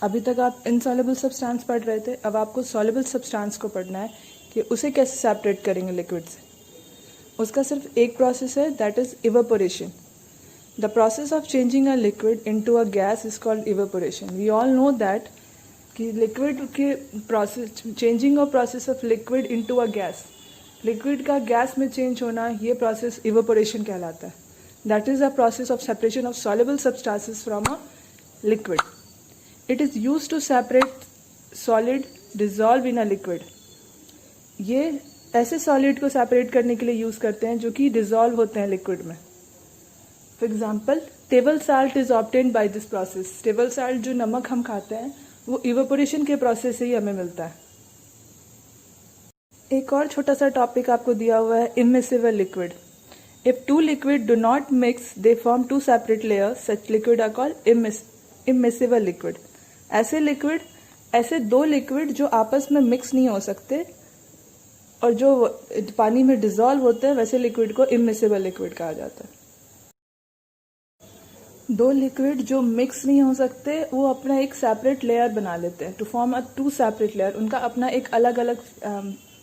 अभी तक आप इनसॉल्युबल सब्सटेंस पढ़ रहे थे, अब आपको सॉल्युबल सब्सटेंस को पढ़ना है कि उसे कैसे सेपरेट करेंगे लिक्विड से। उसका सिर्फ एक प्रोसेस है, that is evaporation. The process of changing a liquid into a gas is called evaporation. We all know that कि लिक्विड के process, changing of process of liquid into a gas, liquid का gas में change होना, ये process evaporation कहलाता है। That is a process of separation of soluble substances from a liquid. It is used to separate solid dissolve in a liquid. ये ऐसे solid को separate करने के लिए यूज करते हैं जो कि डिजॉल्व होते हैं लिक्विड में। For example, table salt is obtained by this process. Table salt जो नमक हम खाते हैं वो इवेपोरेशन के प्रोसेस से ही हमें मिलता है। एक और छोटा सा टॉपिक आपको दिया हुआ है, immiscible liquid. If two liquid do not mix they form two separate layers, such liquid are called immiscible liquid. ऐसे दो लिक्विड जो आपस में मिक्स नहीं हो सकते और जो पानी में डिजॉल्व होते हैं, वैसे लिक्विड को इमिसिबल लिक्विड कहा जाता है। दो लिक्विड जो मिक्स नहीं हो सकते वो अपना एक सेपरेट लेयर बना लेते हैं, to form a two separate layer. उनका अपना एक अलग अलग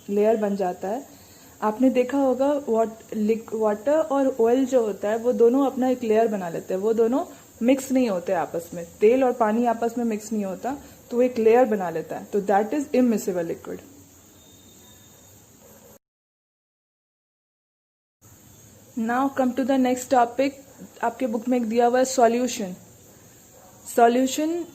लेयर बन जाता है। आपने देखा होगा वाटर और ऑयल जो होता है वो दोनों अपना एक लेयर बना लेते हैं, वो दोनों मिक्स नहीं होते आपस में। तेल और पानी आपस में मिक्स नहीं होता तो वो एक लेयर बना लेता है, तो that is immiscible liquid. Now come to the next topic. आपके बुक में एक दिया हुआ है सॉल्यूशन। सॉल्यूशन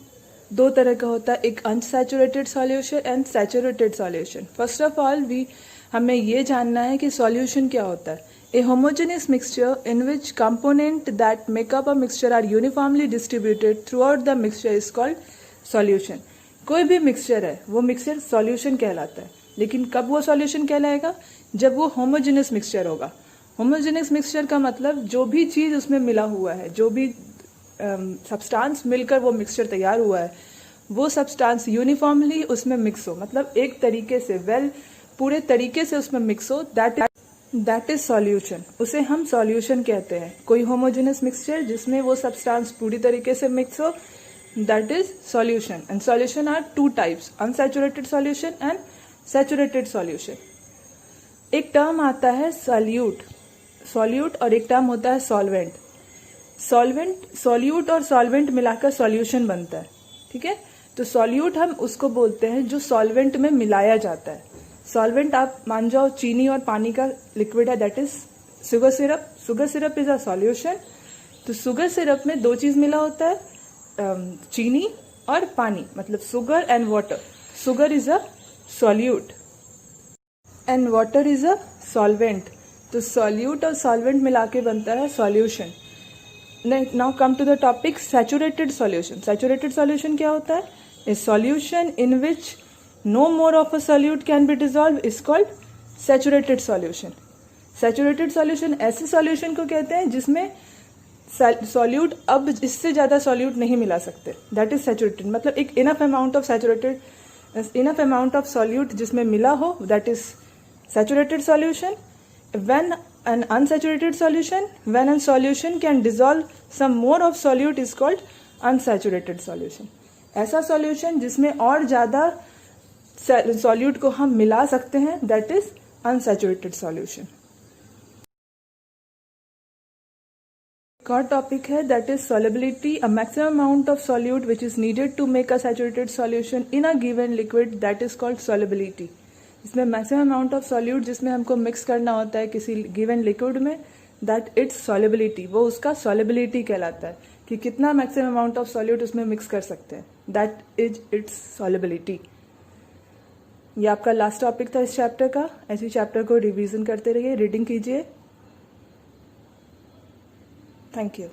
दो तरह का होता है, एक unsaturated solution and saturated solution. First of all हमें ये जानना है कि सॉल्यूशन क्या होता है। A homogeneous mixture in which component that make up a mixture are uniformly distributed throughout the mixture is called solution. कोई भी मिक्सचर है वो मिक्सचर सॉल्यूशन कहलाता है, लेकिन कब वो सॉल्यूशन कहलाएगा? जब वो होमोजेनियस मिक्सचर होगा। होमोजेनियस मिक्सचर का मतलब जो भी चीज उसमें मिला हुआ है, जो भी सब्सटेंस मिलकर वो मिक्सचर तैयार हुआ है, वो सब्सटेंस यूनिफॉर्मली उसमें मिक्स हो, मतलब एक तरीके से पूरे तरीके से उसमें मिक्स हो, दैट इज सॉल्यूशन। उसे हम सॉल्यूशन कहते हैं। कोई होमोजेनियस मिक्सचर जिसमें वो सब्सटेंस पूरी तरीके से मिक्स हो, that is solution. And solution are two types, unsaturated solution and saturated solution. एक टर्म आता है सॉल्यूट और एक टर्म होता है सॉल्वेंट। सॉल्यूट और सॉल्वेंट मिलाकर सॉल्यूशन बनता है, ठीक है। तो सॉल्यूट हम उसको बोलते हैं जो सॉल्वेंट में मिलाया जाता है। सॉल्वेंट आप मान जाओ चीनी और पानी का लिक्विड है, that is sugar syrup. Sugar syrup is a solution. तो शुगर सिरप में दो चीज मिला होता है, चीनी और पानी, मतलब sugar and water. Sugar is a solute and water is a solvent. तो सॉल्यूट और सॉल्वेंट मिला के बनता है solution. Now come to the topic saturated solution. Saturated solution क्या होता है? A solution in which no more of a solute can be dissolve is called saturated solution. Saturated solution ऐसे सॉल्यूशन को कहते हैं जिसमें सॉल्यूट अब इससे ज्यादा सॉल्यूट नहीं मिला सकते, दैट इज सैचुरेटेड। मतलब एक इनफ अमाउंट ऑफ सॉल्यूट जिसमें मिला हो, that is saturated solution. When a solution can dissolve some more of solute is called unsaturated solution. ऐसा सॉल्यूशन जिसमें और ज्यादा सॉल्यूट को हम मिला सकते हैं, दैट इज अनसैचुरेटेड सॉल्यूशन। एक और टॉपिक है, that is solubility, a maximum amount of solute which is needed to make a saturated solution in a given liquid, that is called solubility. इसमें मैक्सिमम अमाउंट ऑफ सॉल्यूट जिसमें हमको mix करना होता है किसी गिवन लिक्विड में, that it's solubility. वो उसका सॉल्युबिलिटी कहलाता है कि कितना मैक्सिमम अमाउंट ऑफ सॉल्यूट उसमें मिक्स कर सकते हैं, दैट इज इट्स सॉल्युबिलिटी। ये आपका लास्ट टॉपिक था इस चैप्टर का। ऐसे चैप्टर को रिवीजन करते रहिए, रीडिंग कीजिए। Thank you.